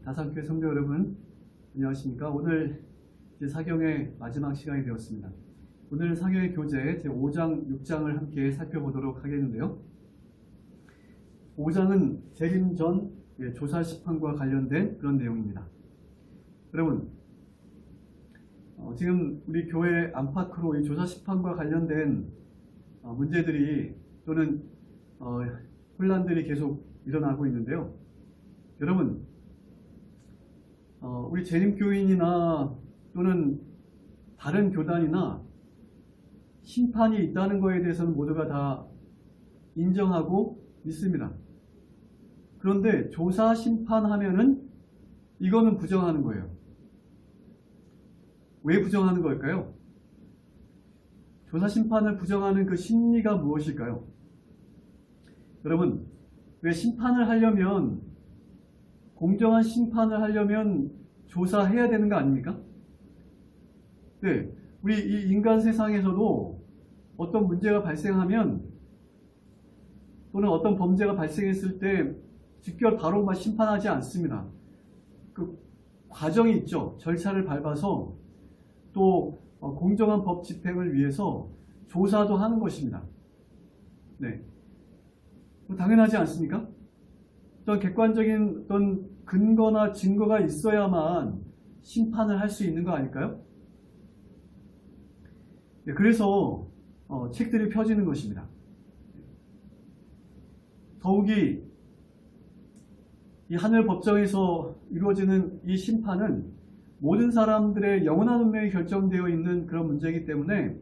다산교회 성도 여러분, 안녕하십니까? 오늘 이제 사경의 마지막 시간이 되었습니다. 오늘 사경의 교재 제5장, 6장을 함께 살펴보도록 하겠는데요. 5장은 재림 전 조사 심판과 관련된 그런 내용입니다. 여러분, 지금 우리 교회 안팎으로 이 조사 심판과 관련된 문제들이 또는 혼란들이 계속 일어나고 있는데요. 여러분, 우리 재림교인이나 또는 다른 교단이나 심판이 있다는 것에 대해서는 모두가 다 인정하고 믿습니다. 그런데 조사 심판하면은 이거는 부정하는 거예요. 왜 부정하는 걸까요? 조사 심판을 부정하는 그 심리가 무엇일까요? 여러분, 왜 심판을 하려면, 공정한 심판을 하려면 조사해야 되는 거 아닙니까? 네, 우리 이 인간 세상에서도 어떤 문제가 발생하면 또는 어떤 범죄가 발생했을 때 직결 바로 막 심판하지 않습니다. 그 과정이 있죠. 절차를 밟아서 또 공정한 법 집행을 위해서 조사도 하는 것입니다. 네, 당연하지 않습니까? 어떤 객관적인 어떤 근거나 증거가 있어야만 심판을 할 수 있는 거 아닐까요? 네, 그래서 책들이 펴지는 것입니다. 더욱이 이 하늘 법정에서 이루어지는 이 심판은 모든 사람들의 영원한 운명이 결정되어 있는 그런 문제이기 때문에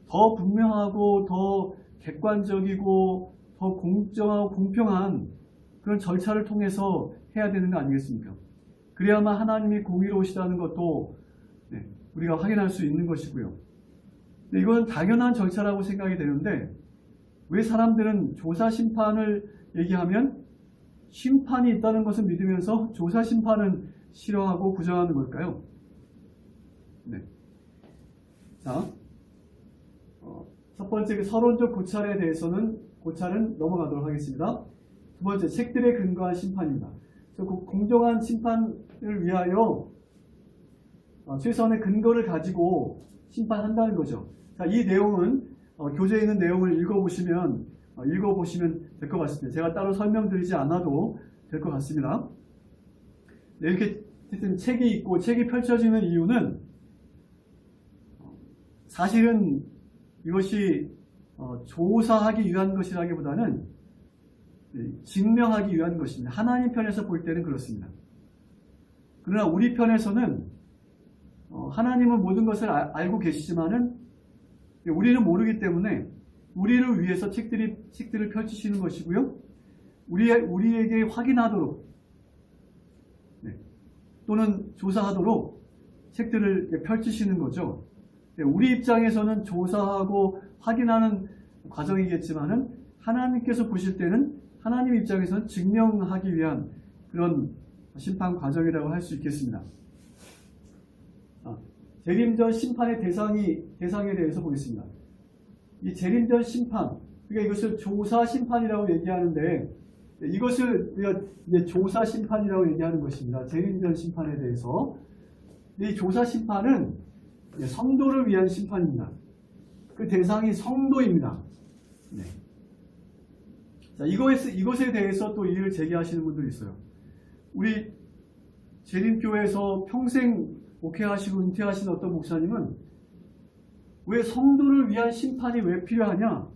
더 분명하고 더 객관적이고 더 공정하고 공평한 그런 절차를 통해서 해야 되는 거 아니겠습니까? 그래야만 하나님이 공의로우시다는 것도 우리가 확인할 수 있는 것이고요. 이건 당연한 절차라고 생각이 되는데 왜 사람들은 조사 심판을 얘기하면 심판이 있다는 것을 믿으면서 조사 심판은 싫어하고 부정하는 걸까요? 네. 자, 첫 번째 서론적 고찰에 대해서는 고찰은 넘어가도록 하겠습니다. 두 번째, 책들에 근거한 심판입니다. 공정한 심판을 위하여 최소한의 근거를 가지고 심판한다는 거죠. 자, 이 내용은 교재에 있는 내용을 읽어보시면 될 것 같습니다. 제가 따로 설명드리지 않아도 될 것 같습니다. 네, 이렇게 어쨌든 책이 있고 책이 펼쳐지는 이유는 사실은 이것이 조사하기 위한 것이라기보다는 증명하기 위한 것입니다. 하나님 편에서 볼 때는 그렇습니다. 그러나 우리 편에서는 하나님은 모든 것을 알고 계시지만은 우리는 모르기 때문에 우리를 위해서 책들을 펼치시는 것이고요. 우리에게 확인하도록 또는 조사하도록 책들을 펼치시는 거죠. 우리 입장에서는 조사하고 확인하는 과정이겠지만은 하나님께서 보실 때는 하나님 입장에서는 증명하기 위한 그런 심판 과정이라고 할 수 있겠습니다. 재림전 심판의 대상에 대해서 보겠습니다. 이 재림전 심판, 그러니까 이것을 조사 심판이라고 얘기하는데 이것을 우리가 이제 조사 심판이라고 얘기하는 것입니다. 재림전 심판에 대해서 이 조사 심판은 성도를 위한 심판입니다. 그 대상이 성도입니다. 네. 자, 이것에 대해서 또 이의를 제기하시는 분들이 있어요. 우리 재림교회에서 평생 목회하시고 은퇴하신 어떤 목사님은 왜 성도를 위한 심판이 왜 필요하냐?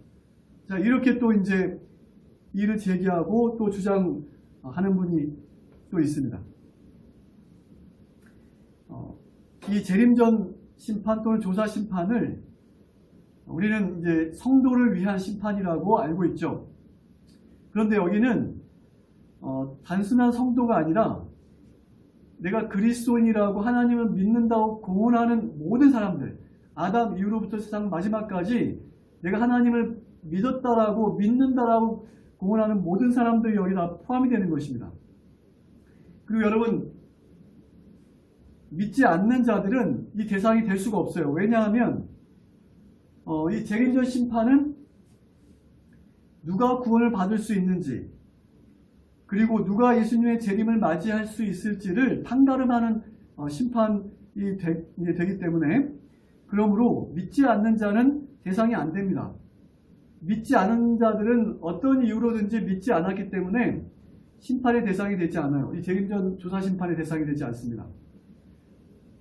자, 이렇게 또 이제 이의를 제기하고 또 주장하는 분이 또 있습니다. 이 재림전 심판 또는 조사 심판을 우리는 이제 성도를 위한 심판이라고 알고 있죠. 그런데 여기는 단순한 성도가 아니라 내가 그리스도인이라고 하나님을 믿는다고 공언하는 모든 사람들, 아담 이후로부터 세상 마지막까지 내가 하나님을 믿었다라고 믿는다라고 공언하는 모든 사람들이 여기 다 포함이 되는 것입니다. 그리고 여러분, 믿지 않는 자들은 이 대상이 될 수가 없어요. 왜냐하면 이 재림전 심판은 누가 구원을 받을 수 있는지, 그리고 누가 예수님의 재림을 맞이할 수 있을지를 판가름하는 심판이 되기 때문에, 그러므로 믿지 않는 자는 대상이 안 됩니다. 믿지 않은 자들은 어떤 이유로든지 믿지 않았기 때문에 심판의 대상이 되지 않아요. 이 재림전 조사 심판의 대상이 되지 않습니다.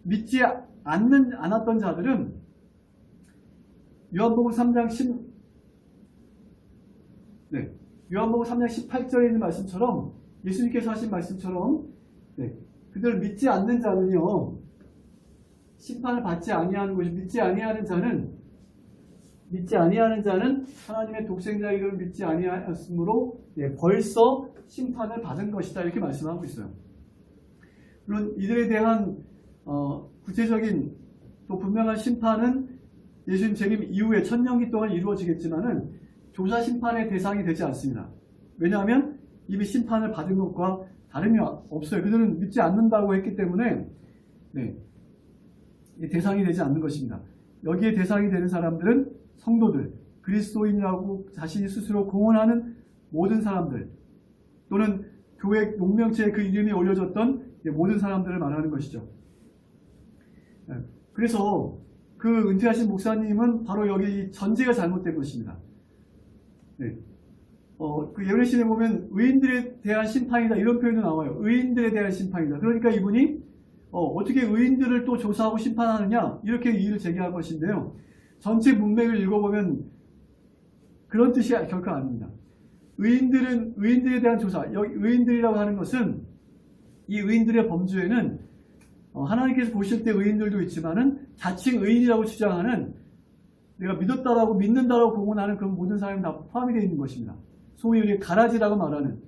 믿지 않았던 자들은 요한복음 3장 18절에 있는 말씀처럼, 예수님께서 하신 말씀처럼, 그들을 믿지 않는 자는요 심판을 받지 아니하는 것이, 믿지 아니하는 자는 하나님의 독생자 이름을 믿지 아니하였으므로 벌써 심판을 받은 것이다, 이렇게 말씀하고 있어요. 물론 이들에 대한 구체적인 또 분명한 심판은 예수님 재림 이후에 천년기 동안 이루어지겠지만은 조사 심판의 대상이 되지 않습니다. 왜냐하면 이미 심판을 받은 것과 다름이 없어요. 그들은 믿지 않는다고 했기 때문에 대상이 되지 않는 것입니다. 여기에 대상이 되는 사람들은 성도들, 그리스도인이라고 자신이 스스로 공언하는 모든 사람들, 또는 교회 용명체에 그 이름이 올려졌던 모든 사람들을 말하는 것이죠. 그래서 그 은퇴하신 목사님은 바로 여기 전제가 잘못된 것입니다. 그 예언의 보면 의인들에 대한 심판이다, 이런 표현도 나와요. 의인들에 대한 심판이다. 그러니까 이분이 어떻게 의인들을 또 조사하고 심판하느냐, 이렇게 이의를 제기할 것인데요. 전체 문맥을 읽어보면 그런 뜻이 결코 아닙니다. 의인들에 대한 조사, 여기 의인들이라고 하는 것은 이 의인들의 범주에는 하나님께서 보실 때 의인들도 있지만은 자칭 의인이라고 주장하는, 내가 믿었다라고 믿는다라고 공언하는 그런 모든 사람이 다 포함이 되어 있는 것입니다. 소위 우리 가라지라고 말하는,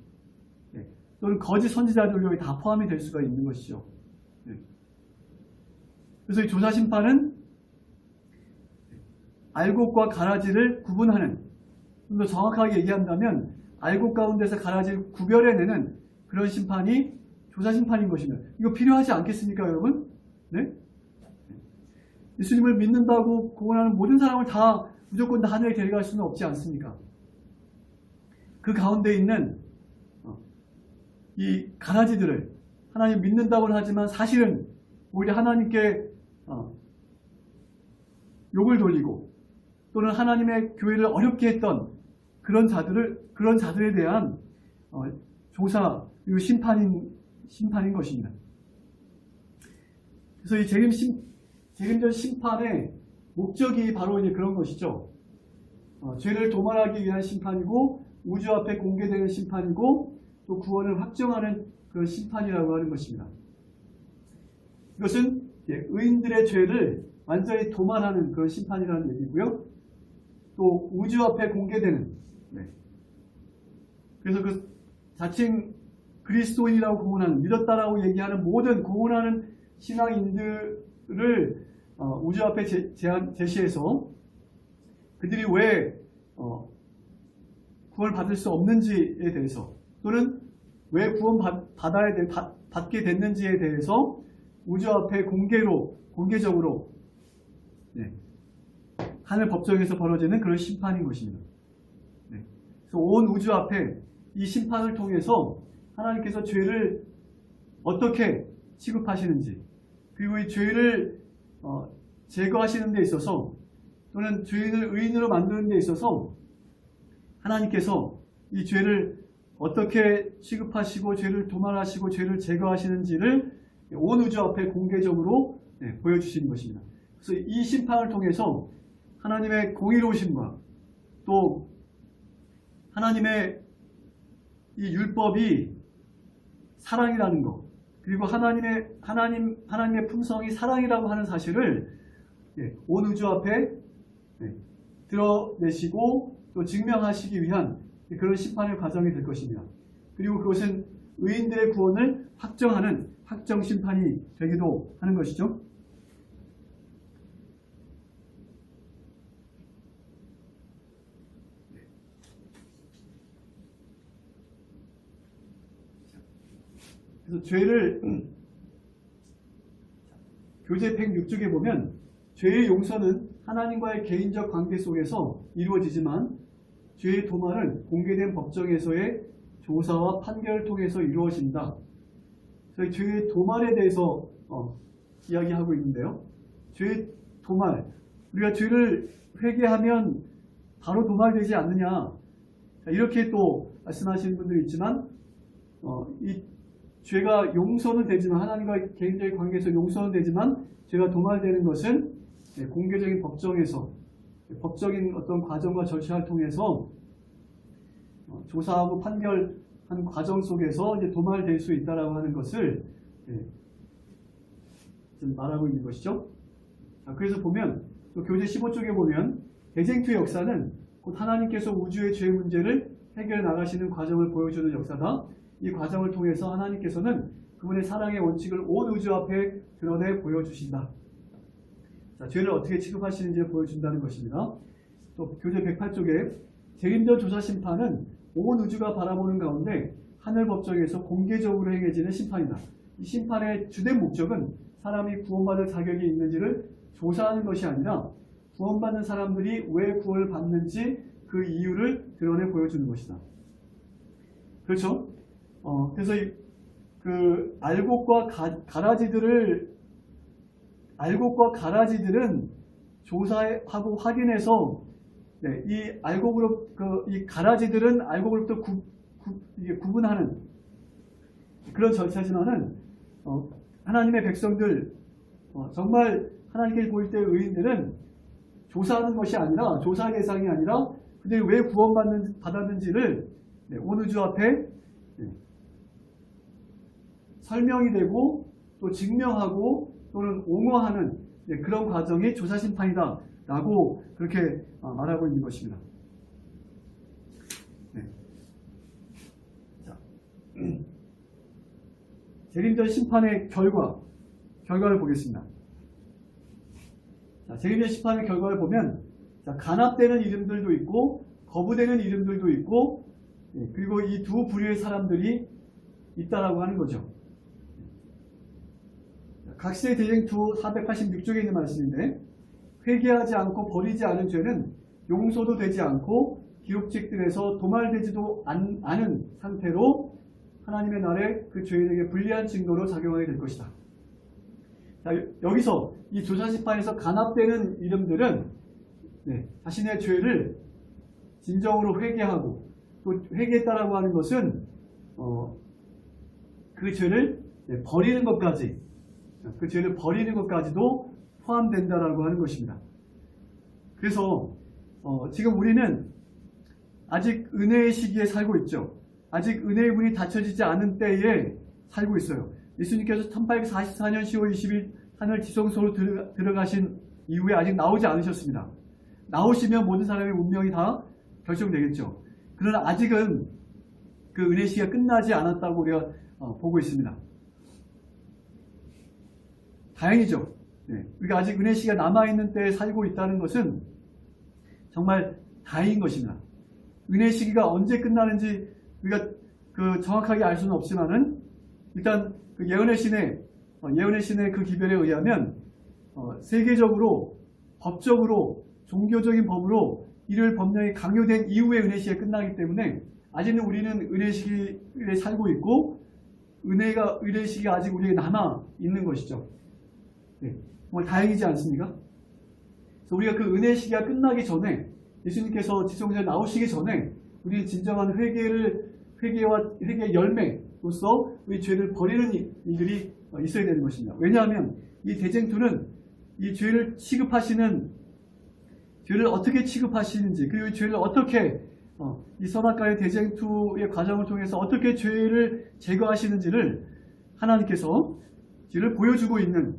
또는 거짓 선지자들도 여기 다 포함이 될 수가 있는 것이죠. 그래서 이 조사 심판은 알곡과 가라지를 구분하는, 좀 더 정확하게 얘기한다면 알곡 가운데서 가라지를 구별해내는 그런 심판이 조사 심판인 것입니다. 이거 필요하지 않겠습니까, 여러분? 네? 예수님을 믿는다고 공언하는 모든 사람을 다 무조건 다 하늘에 데려갈 수는 없지 않습니까? 그 가운데 있는 이 가라지들을, 하나님 믿는다고는 하지만 사실은 오히려 하나님께 욕을 돌리고 또는 하나님의 교회를 어렵게 했던 그런 자들에 대한 조사, 그리고 심판인 것입니다. 그래서 이 재림전 심판의 목적이 바로 이제 그런 것이죠. 죄를 도말하기 위한 심판이고, 우주 앞에 공개되는 심판이고, 또 구원을 확정하는 그런 심판이라고 하는 것입니다. 이것은 의인들의 죄를 완전히 도말하는 그런 심판이라는 얘기고요. 또 우주 앞에 공개되는, 그래서 그 자칭 그리스도인이라고 공언하는, 믿었다라고 얘기하는 모든 공언하는 신앙인들을 우주 앞에 제시해서 그들이 왜 구원을 받을 수 없는지에 대해서, 또는 왜 받게 됐는지에 대해서 우주 앞에 공개적으로 하늘 법정에서 벌어지는 그런 심판인 것입니다. 그래서 온 우주 앞에 이 심판을 통해서 하나님께서 죄를 어떻게 취급하시는지, 그리고 이 죄를 제거하시는 데 있어서, 또는 죄인을 의인으로 만드는 데 있어서 하나님께서 이 죄를 어떻게 취급하시고 죄를 도말하시고 죄를 제거하시는지를 온 우주 앞에 공개적으로 보여주시는 것입니다. 그래서 이 심판을 통해서 하나님의 공의로우심과 또 하나님의 이 율법이 사랑이라는 것, 그리고 하나님의 품성이 사랑이라고 하는 사실을 온 우주 앞에 드러내시고 또 증명하시기 위한 그런 심판의 과정이 될 것입니다. 그리고 그것은 의인들의 구원을 확정하는 확정 심판이 되기도 하는 것이죠. 그래서 죄를 교제 106쪽에 보면 죄의 용서는 하나님과의 개인적 관계 속에서 이루어지지만 죄의 도말은 공개된 법정에서의 조사와 판결을 통해서 이루어진다. 저희 죄의 도말에 대해서 이야기하고 있는데요. 죄의 도말, 우리가 죄를 회개하면 바로 도말되지 않느냐, 이렇게 또 말씀하시는 분들이 있지만 이 죄가 용서는 되지만, 하나님과 개인적인 관계에서 용서는 되지만 죄가 도말되는 것은 공개적인 법정에서, 법적인 어떤 과정과 절차를 통해서 조사하고 판결한 과정 속에서 이제 도말될 수 있다라고 하는 것을 지금 말하고 있는 것이죠. 자, 그래서 보면 또 교재 15쪽에 보면 대쟁투의 역사는 곧 하나님께서 우주의 죄 문제를 해결해 나가시는 과정을 보여주는 역사다. 이 과정을 통해서 하나님께서는 그분의 사랑의 원칙을 온 우주 앞에 드러내 보여주신다. 자, 죄를 어떻게 취급하시는지를 보여준다는 것입니다. 또 교재 108쪽에 재림전 조사 심판은 온 우주가 바라보는 가운데 하늘 법정에서 공개적으로 행해지는 심판이다. 이 심판의 주된 목적은 사람이 구원받을 자격이 있는지를 조사하는 것이 아니라 구원받는 사람들이 왜 구원을 받는지 그 이유를 드러내 보여주는 것이다. 그렇죠? 그래서 그 알곡과 가라지들은 조사하고 확인해서 이 알곡으로 이 가라지들은 알곡으로부터 구분하는 그런 절차지만은 하나님의 백성들 정말 하나님께 보일 때 의인들은 조사하는 것이 아니라, 조사 대상이 아니라 그들이 왜 구원받았는지를 온 우주 앞에 설명이 되고 또 증명하고 또는 옹호하는 그런 과정이 조사 심판이다 라고 그렇게 말하고 있는 것입니다. 자, 재림전 심판의 결과를 보겠습니다. 자, 재림전 심판의 결과를 보면 간합되는 이름들도 있고 거부되는 이름들도 있고 그리고 이 두 부류의 사람들이 있다라고 하는 거죠. 각시의 대쟁투 486쪽에 있는 말씀인데, 회개하지 않고 버리지 않은 죄는 용서도 되지 않고 기록책들에서 도말되지도 않은 상태로 하나님의 날에 그 죄인에게 불리한 증거로 작용하게 될 것이다. 자, 여기서 이 조사심판에서 간합되는 이름들은 자신의 죄를 진정으로 회개하고, 또 회개했다라고 하는 것은 그 죄를 버리는 것까지, 그 죄를 버리는 것까지도 포함된다라고 하는 것입니다. 그래서 지금 우리는 아직 은혜의 시기에 살고 있죠. 아직 은혜의 문이 닫혀지지 않은 때에 살고 있어요. 예수님께서 1844년 10월 20일 하늘 지성소로 들어가신 이후에 아직 나오지 않으셨습니다. 나오시면 모든 사람의 운명이 다 결정되겠죠. 그러나 아직은 그 은혜 시기가 끝나지 않았다고 우리가 보고 있습니다. 다행이죠. 우리가 아직 은혜 시기가 남아있는 때에 살고 있다는 것은 정말 다행인 것입니다. 은혜 시기가 언제 끝나는지 우리가 정확하게 알 수는 없지만은, 일단 그 예언의 신의 그 기별에 의하면 세계적으로 법적으로 종교적인 법으로 이를 법령이 강요된 이후에 은혜 시기가 끝나기 때문에 아직은 우리는 은혜 시기에 살고 있고 은혜 시기가 아직 우리에게 남아 있는 것이죠. 정말 다행이지 않습니까? 그래서 우리가 그 은혜 시기가 끝나기 전에, 예수님께서 지성소에 나오시기 전에 우리는 진정한 회개와 회개의 열매로서 우리 죄를 버리는 일들이 있어야 되는 것입니다. 왜냐하면 이 대쟁투는 이 죄를 어떻게 취급하시는지, 그리고 이 죄를 어떻게 이 선악과의 대쟁투의 과정을 통해서 어떻게 죄를 제거하시는지를 하나님께서 죄를 보여주고 있는,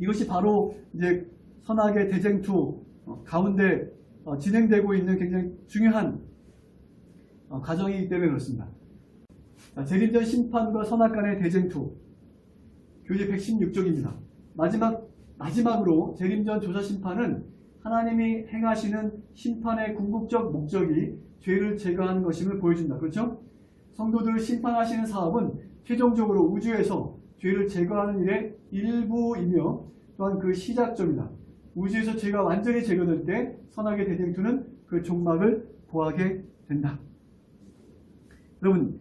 이것이 바로 이제 선악의 대쟁투 가운데 진행되고 있는 굉장히 중요한 과정이기 때문에 그렇습니다. 재림전 심판과 선악 간의 대쟁투, 교재 116쪽입니다. 마지막으로 재림전 조사 심판은 하나님이 행하시는 심판의 궁극적 목적이 죄를 제거하는 것임을 보여준다. 그렇죠? 성도들을 심판하시는 사업은 최종적으로 우주에서 죄를 제거하는 일의 일부이며 또한 그 시작점이다. 우주에서 죄가 완전히 제거될 때 선악의 대쟁투는 그 종막을 고하게 된다. 여러분,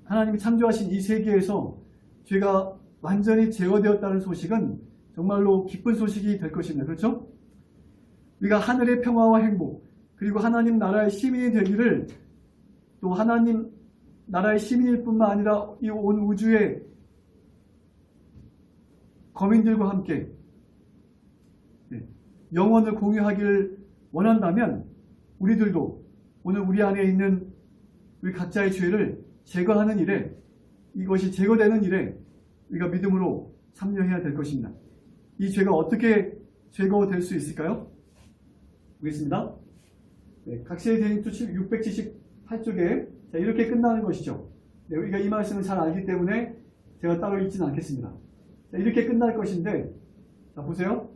하나님이 창조하신 이 세계에서 죄가 완전히 제거되었다는 소식은 정말로 기쁜 소식이 될 것입니다. 그렇죠? 우리가 하늘의 평화와 행복, 그리고 하나님 나라의 시민이 되기를, 또 하나님 나라의 시민일 뿐만 아니라 이 온 우주의 거민들과 함께 영원을 공유하기를 원한다면 우리들도 오늘 우리 안에 있는 우리 각자의 죄를 제거하는 일에, 이것이 제거되는 일에 우리가 믿음으로 참여해야 될 것입니다. 이 죄가 어떻게 제거될 수 있을까요? 보겠습니다. 각시의 대인투 678쪽에 이렇게 끝나는 것이죠. 우리가 이 말씀을 잘 알기 때문에 제가 따로 읽지는 않겠습니다. 이렇게 끝날 것인데, 자 보세요.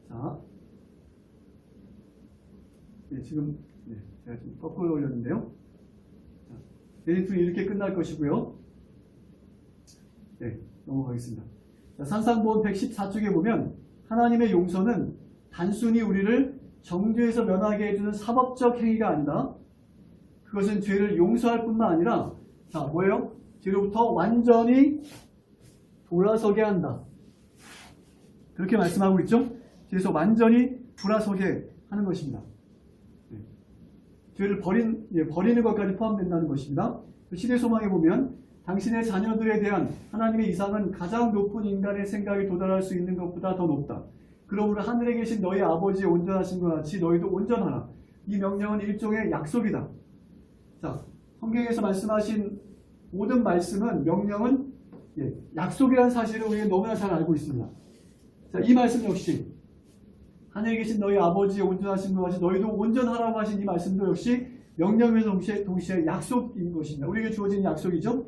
자, 지금 제가 좀 거꾸로 올렸는데요. 대인투는 이렇게 끝날 것이고요. 넘어가겠습니다. 자, 산상본 114쪽에 보면 하나님의 용서는 단순히 우리를 정죄에서 면하게 해주는 사법적 행위가 아니다. 그것은 죄를 용서할 뿐만 아니라, 자 뭐예요? 죄로부터 완전히 돌아서게 한다. 그렇게 말씀하고 있죠? 죄에서 완전히 돌아서게 하는 것입니다. 죄를 버리는 것까지 포함된다는 것입니다. 시대 소망에 보면 당신의 자녀들에 대한 하나님의 이상은 가장 높은 인간의 생각에 도달할 수 있는 것보다 더 높다. 그러므로 하늘에 계신 너희 아버지의 온전하신 것 같이 너희도 온전하라. 이 명령은 일종의 약속이다. 자, 성경에서 말씀하신 모든 말씀은, 명령은 약속이라는 사실을 우리가 너무나 잘 알고 있습니다. 자, 이 말씀 역시 하늘에 계신 너희 아버지의 온전하신 것 같이 너희도 온전하라고 하신 이 말씀도 역시 명령에서 동시에 약속인 것입니다. 우리에게 주어진 약속이죠.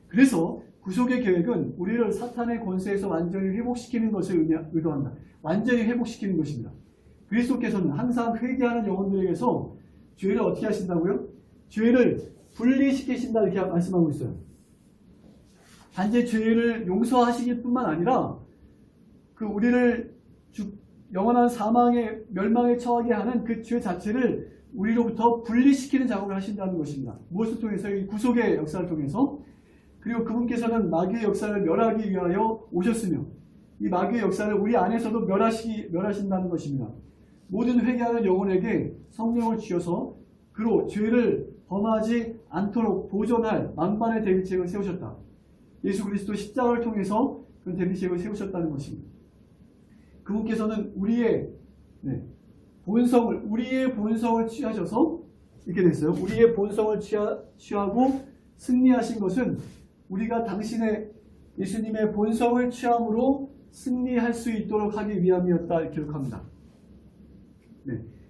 그래서 구속의 계획은 우리를 사탄의 권세에서 완전히 회복시키는 것을 의도한다. 완전히 회복시키는 것입니다. 그리스도께서는 항상 회개하는 영혼들에게서 죄를 어떻게 하신다고요? 죄를 분리시키신다, 이렇게 말씀하고 있어요. 단지 죄를 용서하시길 뿐만 아니라 우리를 영원한 사망의 멸망에 처하게 하는 그 죄 자체를 우리로부터 분리시키는 작업을 하신다는 것입니다. 무엇을 통해서? 이 구속의 역사를 통해서. 그리고 그분께서는 마귀의 역사를 멸하기 위하여 오셨으며 이 마귀의 역사를 우리 안에서도 멸하신다는 것입니다. 모든 회개하는 영혼에게 성령을 주셔서 그로 죄를 범하지 않도록 보존할 만반의 대비책을 세우셨다. 예수 그리스도 십자가를 통해서 그 대비책을 세우셨다는 것입니다. 그분께서는 우리의 본성을 취하셔서 이렇게 됐어요. 우리의 본성을 취하고 승리하신 것은 우리가 당신의 예수님의 본성을 취함으로 승리할 수 있도록 하기 위함이었다, 이렇게 기록합니다.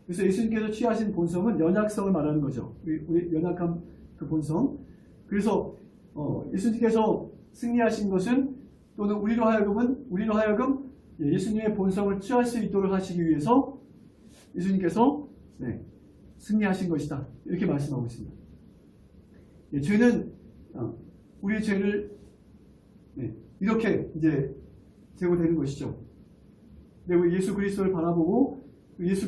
그래서 예수님께서 취하신 본성은 연약성을 말하는 거죠. 우리 연약한 그 본성. 그래서 예수님께서 승리하신 것은, 또는 우리로 하여금 예수님의 본성을 취할 수 있도록 하시기 위해서 예수님께서 승리하신 것이다, 이렇게 말씀하고 있습니다. 죄는 우리의 죄를 이렇게 이제 제거되는 것이죠. 그리고 예수 그리스도를 바라보고 예수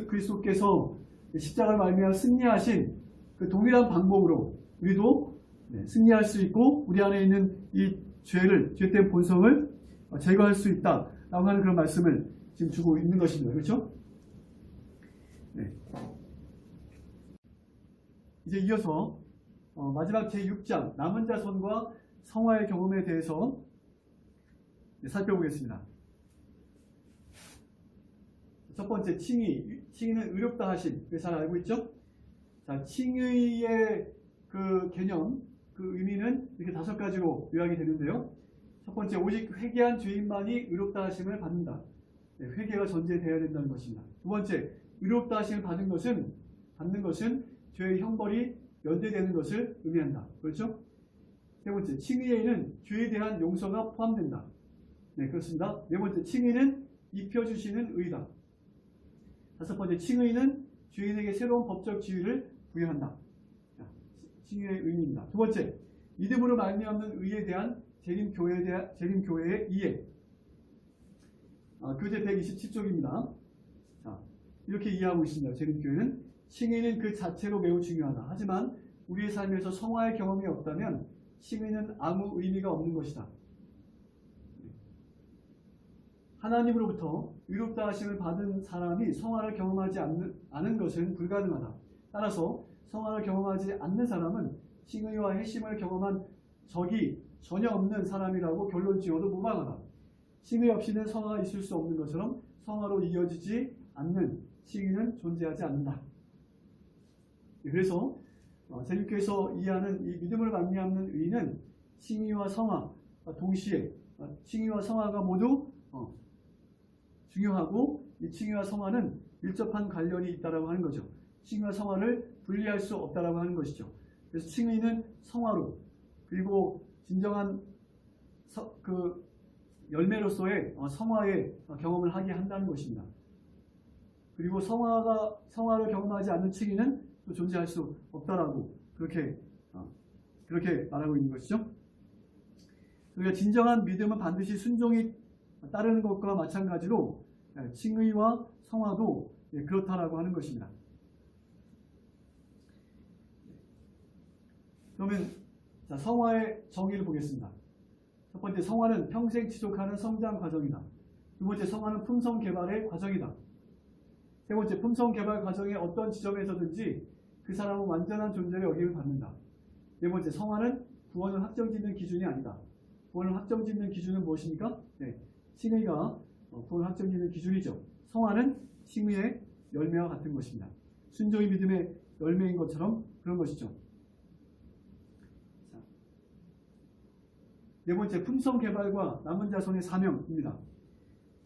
그리스도께서 십자가를 말미암아 승리하신 그 동일한 방법으로 우리도 승리할 수 있고 우리 안에 있는 이 죄된 본성을 제거할 수 있다라고 하는 그런 말씀을 지금 주고 있는 것입니다. 그렇죠? 이제 이어서 마지막 제6장 남은 자손과 성화의 경험에 대해서 살펴보겠습니다. 첫 번째, 칭의는 의롭다 하심. 잘 알고 있죠? 자, 칭의의 그 개념, 그 의미는 이렇게 5가지로 요약이 되는데요. 첫 번째, 오직 회개한 죄인만이 의롭다 하심을 받는다. 회개가 전제되어야 된다는 것입니다. 두 번째, 의롭다 하심을 받는 것은 죄의 형벌이 면제되는 것을 의미한다. 그렇죠? 세 번째, 칭의에는 죄에 대한 용서가 포함된다. 네, 그렇습니다. 네 번째, 칭의는 입혀주시는 의다. 다섯 번째, 칭의는 죄인에게 새로운 법적 지위를 부여한다. 칭의의 의미입니다. 두 번째, 믿음으로 말미암는 의에 대한 재림교회의 이해. 교재 127쪽입니다. 자, 이렇게 이해하고 있습니다. 재림교회는 칭의는 그 자체로 매우 중요하다. 하지만 우리의 삶에서 성화의 경험이 없다면 칭의는 아무 의미가 없는 것이다. 하나님으로부터 의롭다 하심을 받은 사람이 성화를 경험하지 않은 것은 불가능하다. 따라서 성화를 경험하지 않는 사람은 칭의와 회심을 경험한 적이 전혀 없는 사람이라고 결론 지어도 무방하다. 칭의 없이는 성화가 있을 수 없는 것처럼 성화로 이어지지 않는 칭의는 존재하지 않는다. 그래서 제주교에서 이해하는 이 믿음을 말미암는 의는 칭의와 성화 동시에 칭의와 성화가 모두 중요하고 이 칭의와 성화는 밀접한 관련이 있다라고 하는 거죠. 칭의와 성화를 분리할 수 없다라고 하는 것이죠. 그래서 칭의는 성화로 그리고 진정한 그 열매로서의 성화의 경험을 하게 한다는 것입니다. 그리고 성화를 경험하지 않는 칭의는 또 존재할 수 없다라고 그렇게 말하고 있는 것이죠. 그러니까 진정한 믿음은 반드시 순종이 따르는 것과 마찬가지로 칭의와 성화도 그렇다라고 하는 것입니다. 그러면 성화의 정의를 보겠습니다. 첫 번째, 성화는 평생 지속하는 성장 과정이다. 두 번째, 성화는 품성 개발의 과정이다. 세 번째, 품성 개발 과정의 어떤 지점에서든지 그 사람은 완전한 존재로 여김을 받는다. 네 번째, 성화는 구원을 확정짓는 기준이 아니다. 구원을 확정짓는 기준은 무엇입니까? 칭의가 구원을 확정짓는 기준이죠. 성화는 칭의의 열매와 같은 것입니다. 순종이 믿음의 열매인 것처럼 그런 것이죠. 네 번째, 품성 개발과 남은 자손의 사명입니다.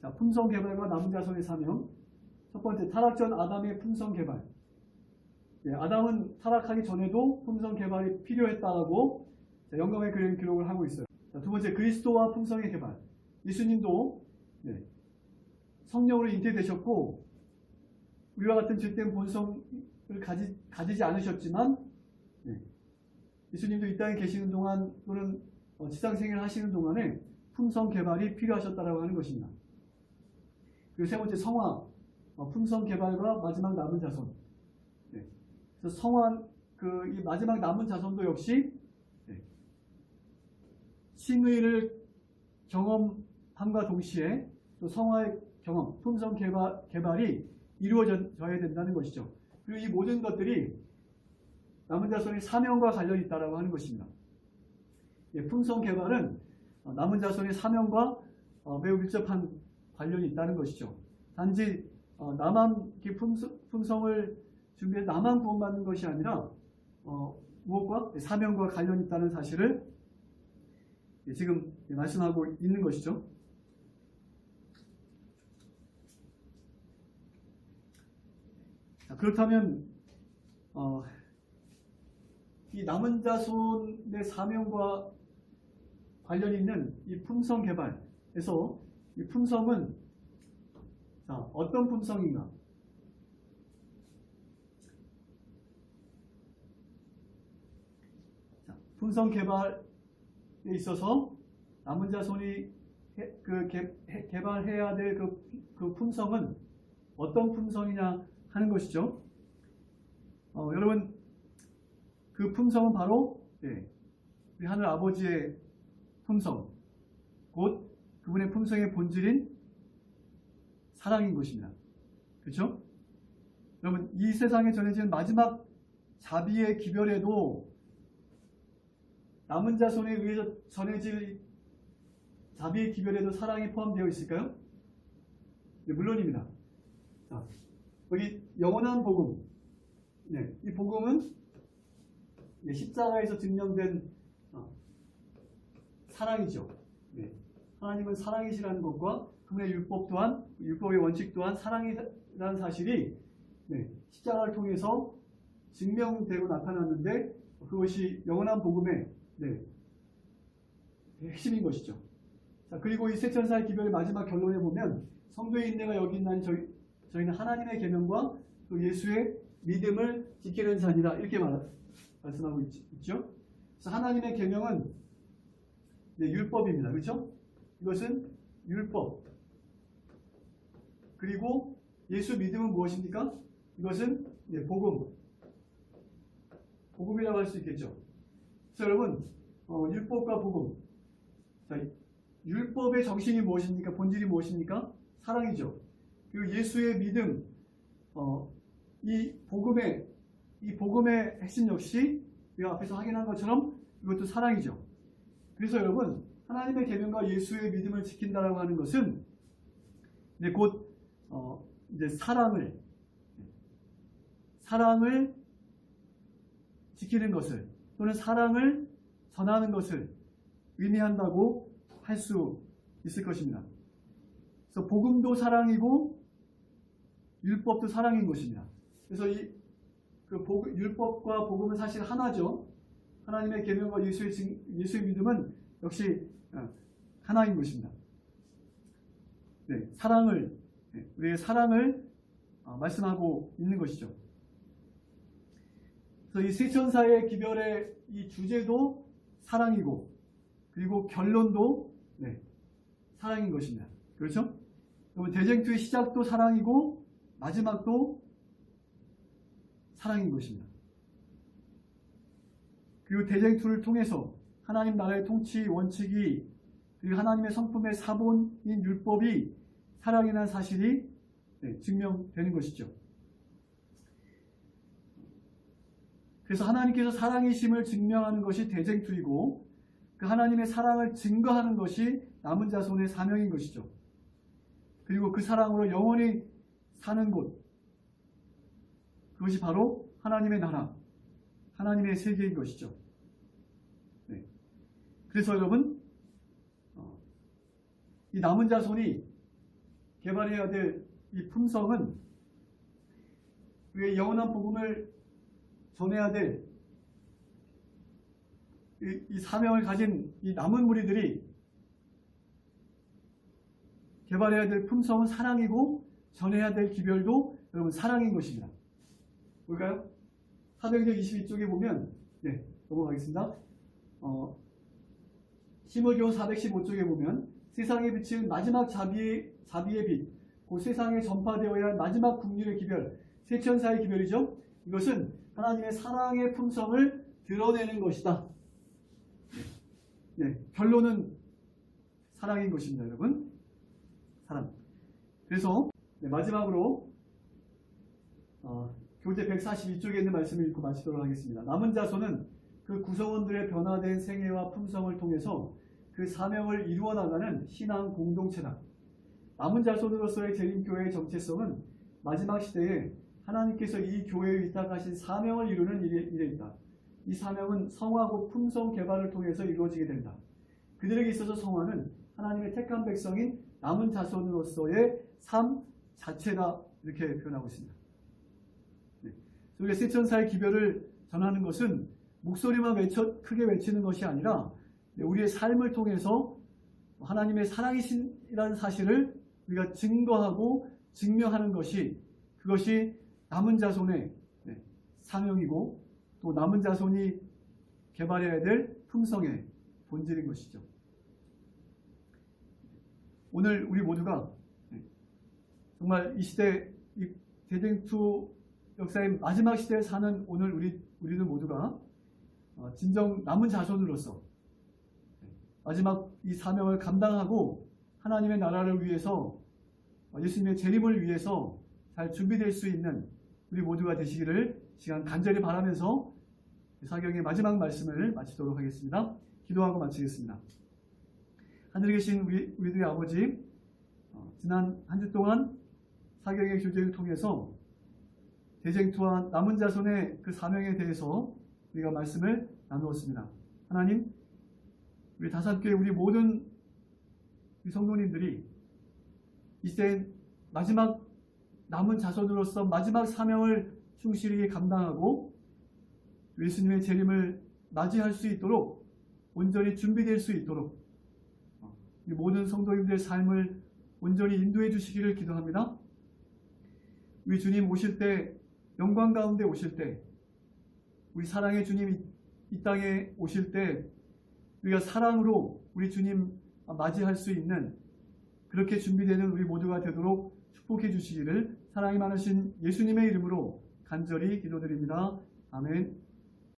자, 품성 개발과 남은 자손의 사명. 첫 번째, 타락 전 아담의 품성 개발. 아담은 타락하기 전에도 품성 개발이 필요했다고 영감의 글에 기록을 하고 있어요. 자, 두 번째, 그리스도와 품성의 개발. 예수님도 성령으로 잉태되셨고 우리와 같은 죄된 본성을 가지지 않으셨지만 예수님도 이 땅에 계시는 동안 또는 지상생활을 하시는 동안에 품성 개발이 필요하셨다고 하는 것입니다. 그리고 세 번째, 성화, 품성 개발과 마지막 남은 자손. 그래서 성화, 이 마지막 남은 자손도 역시 칭의를 경험함과 동시에 또 성화의 경험, 품성 개발이 이루어져야 된다는 것이죠. 그리고 이 모든 것들이 남은 자손의 사명과 관련이 있다고 하는 것입니다. 품성 개발은 남은 자손의 사명과 매우 밀접한 관련이 있다는 것이죠. 단지 나만 품성을 준비해서 나만 구원받는 것이 아니라 무엇과? 사명과 관련이 있다는 사실을 지금 말씀하고 있는 것이죠. 자, 그렇다면 이 남은 자손의 사명과 관련이 있는 이 품성 개발에서 이 품성은 어떤 품성인가? 품성 개발에 있어서 남은 자손이 개발해야 될 그 품성은 어떤 품성이냐 하는 것이죠. 여러분, 그 품성은 바로 우리 하늘 아버지의 품성, 곧 그분의 품성의 본질인 사랑인 것입니다. 그렇죠? 여러분, 이 세상에 전해지는 마지막 자비의 기별에도 남은 자손에 의해서 전해질 자비의 기별에도 사랑이 포함되어 있을까요? 네, 물론입니다. 자, 여기 영원한 복음. 이 복음은 십자가에서 증명된 사랑이죠. 하나님은 사랑이시라는 것과 그분의 율법 또한, 율법의 원칙 또한 사랑이라는 사실이 십자가를 통해서 증명되고 나타났는데 그것이 영원한 복음의 핵심인 것이죠. 자, 그리고 이 세천사의 기별의 마지막 결론에 보면 성도의 인내가 여기 있나니 저희는 하나님의 계명과 또 예수의 믿음을 지키는 자니라 이렇게 말씀하고 있죠. 그래서 하나님의 계명은 율법입니다. 그렇죠? 이것은 율법. 그리고 예수 믿음은 무엇입니까? 이것은 예, 복음이라고 할 수 있겠죠. 그래서 여러분, 율법과 복음. 자, 율법의 정신이 무엇입니까? 본질이 무엇입니까? 사랑이죠. 그리고 예수의 믿음, 이 복음의 핵심 역시 우리가 앞에서 확인한 것처럼 이것도 사랑이죠. 그래서 여러분, 하나님의 계명과 예수의 믿음을 지킨다라고 하는 것은 이제 곧 이제 사랑을 지키는 것을 또는 사랑을 전하는 것을 의미한다고 할 수 있을 것입니다. 그래서 복음도 사랑이고 율법도 사랑인 것입니다. 그래서 율법과 복음은 사실 하나죠. 하나님의 계명과 예수의 믿음은 역시 하나인 것입니다. 네, 우리의 사랑을 말씀하고 있는 것이죠. 그래서 이 세천사의 기별의 이 주제도 사랑이고, 그리고 결론도 사랑인 것입니다. 그렇죠? 그러면 대쟁투의 시작도 사랑이고, 마지막도 사랑인 것입니다. 그리고 대쟁투를 통해서 하나님 나라의 통치 원칙이, 그리고 하나님의 성품의 사본인 율법이 사랑이라는 사실이 증명되는 것이죠. 그래서 하나님께서 사랑이심을 증명하는 것이 대쟁투이고, 그 하나님의 사랑을 증거하는 것이 남은 자손의 사명인 것이죠. 그리고 그 사랑으로 영원히 사는 곳, 그것이 바로 하나님의 나라, 하나님의 세계인 것이죠. 네. 그래서 여러분, 이 남은 자손이 개발해야 될 이 품성은 우리의 영원한 복음을 전해야 될 이 사명을 가진 이 남은 무리들이 개발해야 될 품성은 사랑이고, 전해야 될 기별도 여러분 사랑인 것입니다. 볼까요? 사도행전 22쪽에 보면, 넘어가겠습니다. 시므기온 415쪽에 보면, 세상에 비친 마지막 자비의 빛, 그 세상에 전파되어야 할 마지막 국률의 기별, 세천사의 기별이죠. 이것은 하나님의 사랑의 품성을 드러내는 것이다. 결론은 사랑인 것입니다, 여러분. 사랑. 그래서 마지막으로 교재 142쪽에 있는 말씀을 읽고 마치도록 하겠습니다. 남은 자손은 그 구성원들의 변화된 생애와 품성을 통해서 그 사명을 이루어 나가는 신앙 공동체다. 남은 자손으로서의 재림교회의 정체성은 마지막 시대에 하나님께서 이 교회에 위탁하신 사명을 이루는 일에 있다. 이 사명은 성화고 품성 개발을 통해서 이루어지게 된다. 그들에게 있어서 성화는 하나님의 택한 백성인 남은 자손으로서의 삶 자체다. 이렇게 표현하고 있습니다. 우리가 세천사의 기별을 전하는 것은 목소리만 크게 외치는 것이 아니라 우리의 삶을 통해서 하나님의 사랑이신이라는 사실을 우리가 증거하고 증명하는 것이, 그것이 남은 자손의 사명이고, 또 남은 자손이 개발해야 될 품성의 본질인 것이죠. 오늘 우리 모두가 정말 이 시대, 이 대쟁투 역사의 마지막 시대에 사는 오늘 우리들 모두가 진정 남은 자손으로서 마지막 이 사명을 감당하고 하나님의 나라를 위해서, 예수님의 재림을 위해서 잘 준비될 수 있는 우리 모두가 되시기를 시간 간절히 바라면서 사경의 마지막 말씀을 마치도록 하겠습니다. 기도하고 마치겠습니다. 하늘에 계신 우리들의 아버지, 지난 한 주 동안 사경의 교제를 통해서 대쟁투와 남은 자손의 그 사명에 대해서 우리가 말씀을 나누었습니다. 하나님, 우리 다섯교회 우리 모든 우리 성도님들이 이제 마지막 남은 자손으로서 마지막 사명을 충실히 감당하고 예수님의 재림을 맞이할 수 있도록 온전히 준비될 수 있도록 우리 모든 성도님들의 삶을 온전히 인도해 주시기를 기도합니다. 우리 주님 오실 때, 영광 가운데 오실 때, 우리 사랑의 주님 이 땅에 오실 때 우리가 사랑으로 우리 주님 맞이할 수 있는 그렇게 준비되는 우리 모두가 되도록 축복해 주시기를 사랑이 많으신 예수님의 이름으로 간절히 기도드립니다. 아멘.